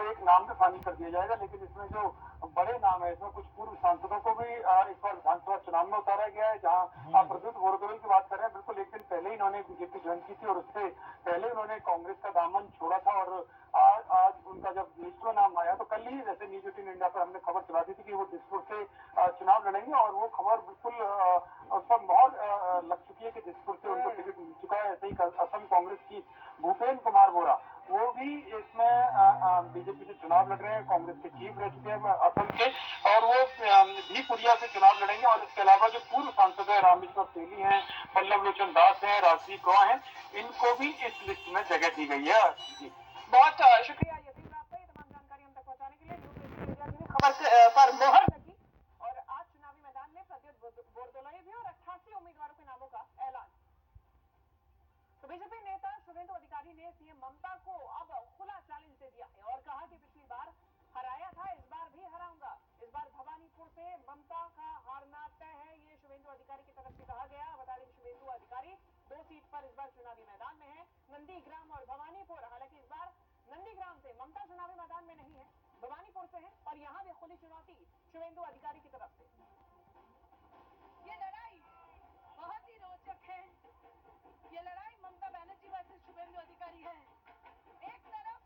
एक नाम भी फाइनल कर दिया जाएगा, लेकिन इसमें जो बड़े नाम है, इसमें कुछ पूर्व सांसदों को भी इस बार विधानसभा चुनाव में उतारा गया है। जहां आप प्रद्युत बोरदोलोई की बात कर रहे हैं, बिल्कुल एक दिन पहले ही इन्होंने बीजेपी ज्वाइन की थी और उससे पहले उन्होंने कांग्रेस का दामन छोड़ा था। और आज उनका जब लिस्ट में नाम आया तो कल ही जैसे न्यूज 18 इंडिया पर हमने खबर चला दी थी कि वो दिसपुर से चुनाव लड़ेंगे, और वो खबर बिल्कुल उस पर मोहर लग चुकी है कि दिसपुर से उनको टिकट मिल चुका है। ऐसे ही असम कांग्रेस की भूपेन्द्र कुमार बोरा, वो भी इसमें बीजेपी से चुनाव लड़ रहे हैं, कांग्रेस के चीफ रह चुके हैं असम के, और वो भीपुरिया से चुनाव लड़ेंगे। और इसके अलावा जो पूर्व सांसद है रामेश्वर तेली हैं, पल्लव लोचन दास हैं, राजदीप गौड़ हैं, इनको भी इस लिस्ट में जगह दी गई है। बहुत शुक्रिया यतीन आपका, ये तमाम जानकारी हम तक पहुंचाने के लिए। खबर पर मोहर लगी और आज चुनावी मैदान में प्रद्युत बोरदोलोई भी और 88 उम्मीदवारों के नामों का ऐलान। तो बीजेपी नेता शुभेंदु अधिकारी ने सीएम ममता को अब खुला चैलेंज दे दिया है और कहा कि पिछली बार हराया था, इस बार भी हराऊंगा। इस बार भवानीपुर से ममता का हारना तय है, ये शुभेंदु अधिकारी की तरफ से कहा गया। बता दें कि शुभेंदु अधिकारी 2 सीट पर इस बार चुनावी मैदान में है, नंदीग्राम और भवानीपुर। हालांकि इस बार नंदीग्राम से ममता चुनावी मैदान में नहीं है, भवानीपुर से है, और यहां भी खुली चुनौती शुभेंदु अधिकारी की तरफ से। ये लड़ाई बहुत ही रोचक है। ये लड़ाई ममता बनर्जी वर्सेस शुभेंदु अधिकारी है। एक तरफ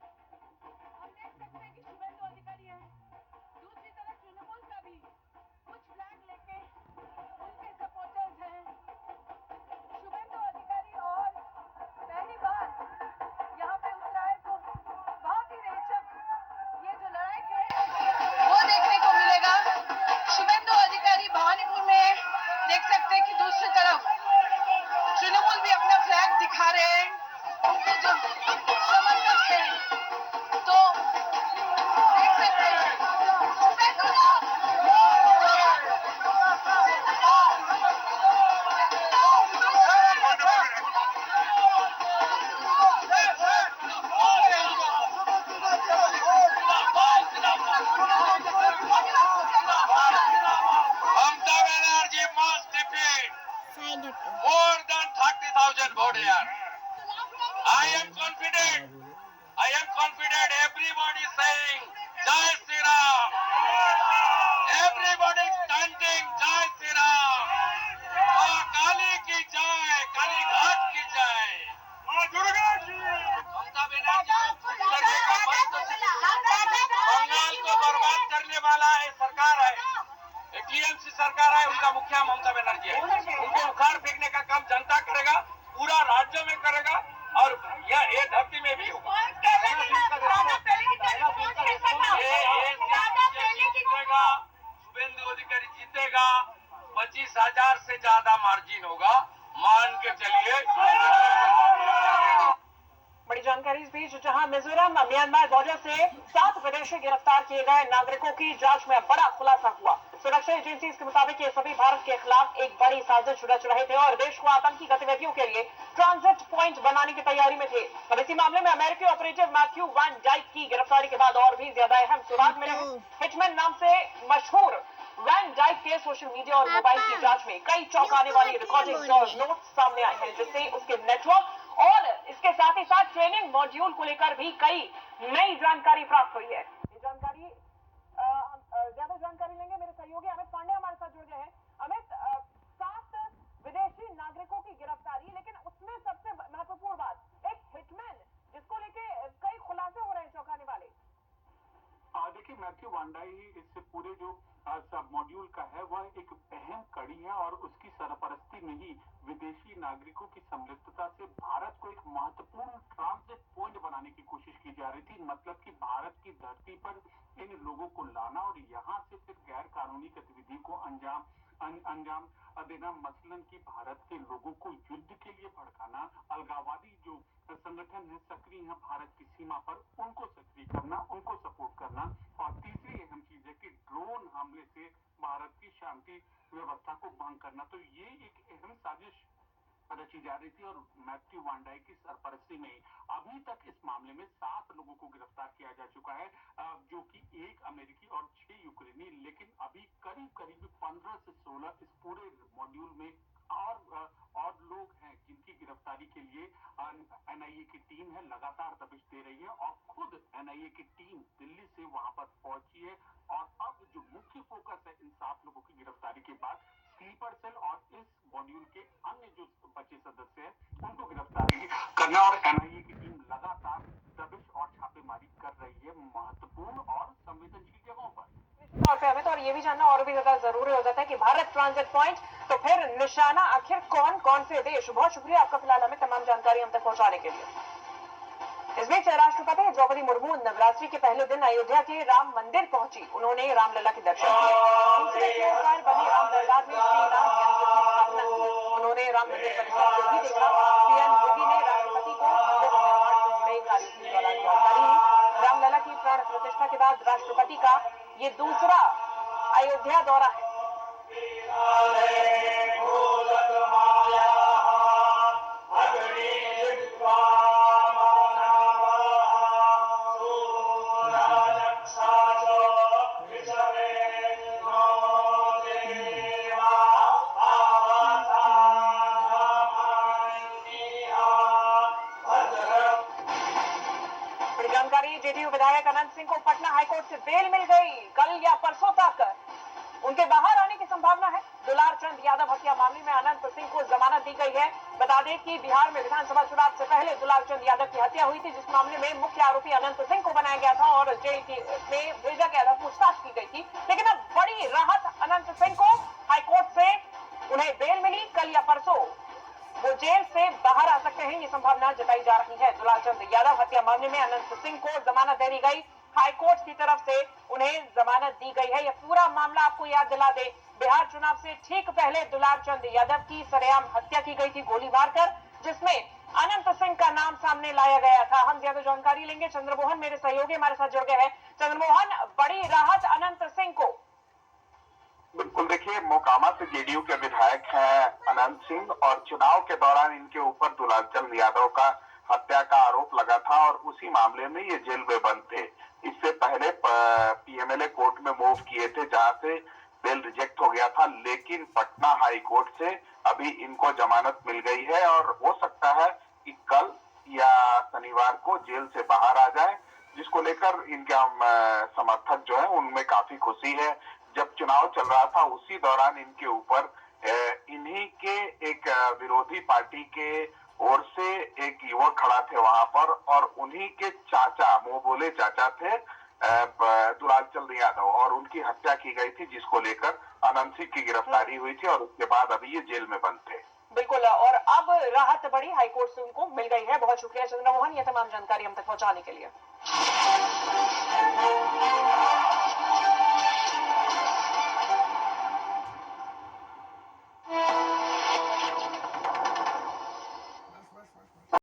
हम देख सकते हैं कि शुभेंदु अधिकारी है, दूसरी तरफ तृणमूल का भी कुछ फ्लैग लेके उनके सपोर्टर्स हैं। शुभेंदु अधिकारी और पहली बार यहाँ पे उतरा है, तो बहुत ही रोचक ये जो लड़ाई है वो देखने को मिलेगा। शुभेंदु अधिकारी भवानीपुर में देख सकते हैं कि दूसरी तरफ तृणमूल भी अपना फ्लैग दिखा रहे हैं, उनके जो समर्थक हैं, तो देख सकते हैं Mamta Banerjee must defeat more than 30,000 votes here. I am confident. Everybody saying Jai Shri Ram. Everybody chanting Jai Shri Ram. माँ काली की जय, काली घाट की जय, माँ दुर्गा जी। ममता बनर्जी को खुश करने का मंत्र बंगाल को बर्बाद करने वाला है सरकार है, टीएमसी सरकार है, उनका मुखिया ममता बनर्जी है। उनको उखाड़ फेंकने का काम जनता करेगा, पूरा राज्य में करेगा और ये धरती में भी होगा। जीतेगा, शुभेंदु अधिकारी जीतेगा, 25,000 से ज्यादा मार्जिन होगा, मान के चलिए। बड़ी जानकारी इस बीच, जहां मिजोरम म्यांमार बॉर्डर से 7 विदेशी गिरफ्तार किए गए नागरिकों की जांच में बड़ा खुलासा हुआ। सुरक्षा एजेंसी के मुताबिक ये सभी भारत के खिलाफ एक बड़ी साजिश रच रहे थे और देश को आतंकी गतिविधियों के लिए ट्रांजिट पॉइंट बनाने की तैयारी में थे। और इसी मामले में अमेरिकी ऑपरेटिव मैथ्यू वैन डाइक की गिरफ्तारी के बाद और भी ज्यादा अहम सुराग मिले हैं। हिटमैन नाम से मशहूर वैन डाइक के सोशल मीडिया और मोबाइल की जांच में कई चौंकाने वाली रिकॉर्डिंग्स और नोट्स सामने आए हैं, जिससे उसके नेटवर्क और इसके साथ ही साथ ट्रेनिंग मॉड्यूल को लेकर भी कई नई जानकारी प्राप्त हुई है। ये जानकारी ज्यादा जानकारी लेंगे मेरे सहयोगी अमित पांडे हमारे साथ जुड़ गए हैं। अमित, 7 विदेशी नागरिकों की गिरफ्तारी, लेकिन उसमें सबसे महत्वपूर्ण बात, एक हिटमैन जिसको लेके कई खुलासे हो रहे हैं चौंकाने वाले। देखिए, मैथ्यू वांडाई इस पूरे जो सब मॉड्यूल का है वह एक अहम कड़ी है और उसकी सरपरस्ती में ही विदेशी नागरिकों की संलिप्तता से भारत को एक महत्वपूर्ण ट्रांजिट पॉइंट बनाने की कोशिश की जा रही थी। मतलब कि भारत की धरती पर इन लोगों को लाना और यहाँ से फिर गैर कानूनी गतिविधि को अंजाम देना, मसलन कि भारत के लोगों को युद्ध के लिए भड़काना, अलगाववादी जो संगठन है सक्रिय है भारत की सीमा पर, उनको सक्रिय करना, उनको सपोर्ट करना, और तीसरी अहम चीज है कि ड्रोन हमले से भारत की शांति व्यवस्था को भंग करना। तो ये एक अहम साजिश रची जा रही थी और मैथ्यू वांडाई की सरपरस्ती में अभी तक इस मामले में 7 लोगों को गिरफ्तार किया जा चुका है, जो कि 1 अमेरिकी और 6 यूक्रेनी। लेकिन अभी करीब 15 से 16 इस पूरे मॉड्यूल में और लोग हैं जिनकी गिरफ्तारी के लिए एनआईए की टीम है लगातार दबिश दे रही है और खुद एनआईए की टीम दिल्ली से वहां पर पहुंची है और अब जो मुख्य फोकस है इन 7 लोगों की गिरफ्तारी के बाद स्लीपर सेल और इस मॉड्यूल के अन्य जो बचे सदस्य हैं उनको गिरफ्तारी करना और एनआईए की टीम लगातार दबिश और छापेमारी कर रही है महत्वपूर्ण और संवेदनशील जगहों पर। और पे हमें तो और ये भी जानना और भी ज्यादा जरूरी हो जाता है कि भारत ट्रांजिट पॉइंट तो फिर निशाना आखिर कौन कौन से देश। बहुत शुक्रिया आपका फिलहाल हमें तमाम जानकारी हम तक पहुंचाने के लिए। इस बीच राष्ट्रपति द्रौपदी मुर्मू नवरात्रि के पहले दिन अयोध्या के राम मंदिर पहुंची। उन्होंने रामलला के दर्शन किए। दूसरे छोर पर बनी राम दरबार में श्री राम यंत्र की स्थापना की। उन्होंने राम मंदिर परिसर को भी देखा। पीएम योगी ने राष्ट्रपति को मंदिर निर्माण से जुड़े कार्यों के दौरान जानकारी दी। रामलला की प्राण प्रतिष्ठा के बाद राष्ट्रपति का ये दूसरा अयोध्या दौरा है। जानकारी जेडीयू विधायक अनंत सिंह को पटना हाईकोर्ट से बेल मिल गई। कल या परसों तक उनके बाहर आने की संभावना है। दुलार चंद यादव हत्या मामले में अनंत सिंह को जमानत दी गई है। बता दें कि बिहार में विधानसभा चुनाव से पहले दुलार चंद यादव की हत्या हुई थी, जिस मामले में मुख्य आरोपी अनंत सिंह को बनाया गया था और जेल में भेजा गया था, पूछताछ की गई थी। लेकिन अब बड़ी राहत अनंत सिंह को हाईकोर्ट से उन्हें बेल मिली। कल या परसों वो जेल से बाहर आ सकते हैं, ये संभावना जताई जा रही है। दुलार चंद यादव हत्या मामले में अनंत सिंह को जमानत दे दी गई। हाईकोर्ट की तरफ से उन्हें जमानत दी गई है। यह पूरा मामला आपको याद दिला दे, बिहार चुनाव से ठीक पहले दुलार चंद यादव की सरेआम हत्या की गई थी गोली मारकर, जिसमें अनंत सिंह का नाम सामने लाया गया था। हम ज्यादा जानकारी लेंगे। चंद्रमोहन मेरे सहयोगी हमारे साथ जुड़ गए हैं। चंद्रमोहन, बड़ी राहत अनंत सिंह को। बिल्कुल, देखिए मोकामा से जेडीयू के विधायक हैं अनंत सिंह और चुनाव के दौरान इनके ऊपर दुलारचंद यादव का हत्या का आरोप लगा था और उसी मामले में ये जेल में बंद थे। इससे पहले पीएमएलए कोर्ट में मूव किए थे, जहां से बेल रिजेक्ट हो गया था, लेकिन पटना हाई कोर्ट से अभी इनको जमानत मिल गई है और हो सकता है कि कल या शनिवार को जेल से बाहर आ जाए, जिसको लेकर इनका समर्थक जो है उनमें काफी खुशी है। जब चुनाव चल रहा था उसी दौरान इनके ऊपर इन्हीं के एक विरोधी पार्टी के ओर से एक युवक खड़ा थे वहां पर और उन्हीं के चाचा, मुंह बोले चाचा थे दुलारचंद यादव, और उनकी हत्या की गई थी, जिसको लेकर अनंत सिंह की गिरफ्तारी हुई थी और उसके बाद अभी ये जेल में बंद थे। बिल्कुल, और अब राहत बड़ी हाईकोर्ट से उनको मिल गई है। बहुत शुक्रिया चंद्रमोहन, ये तमाम जानकारी हम तक पहुंचाने के लिए।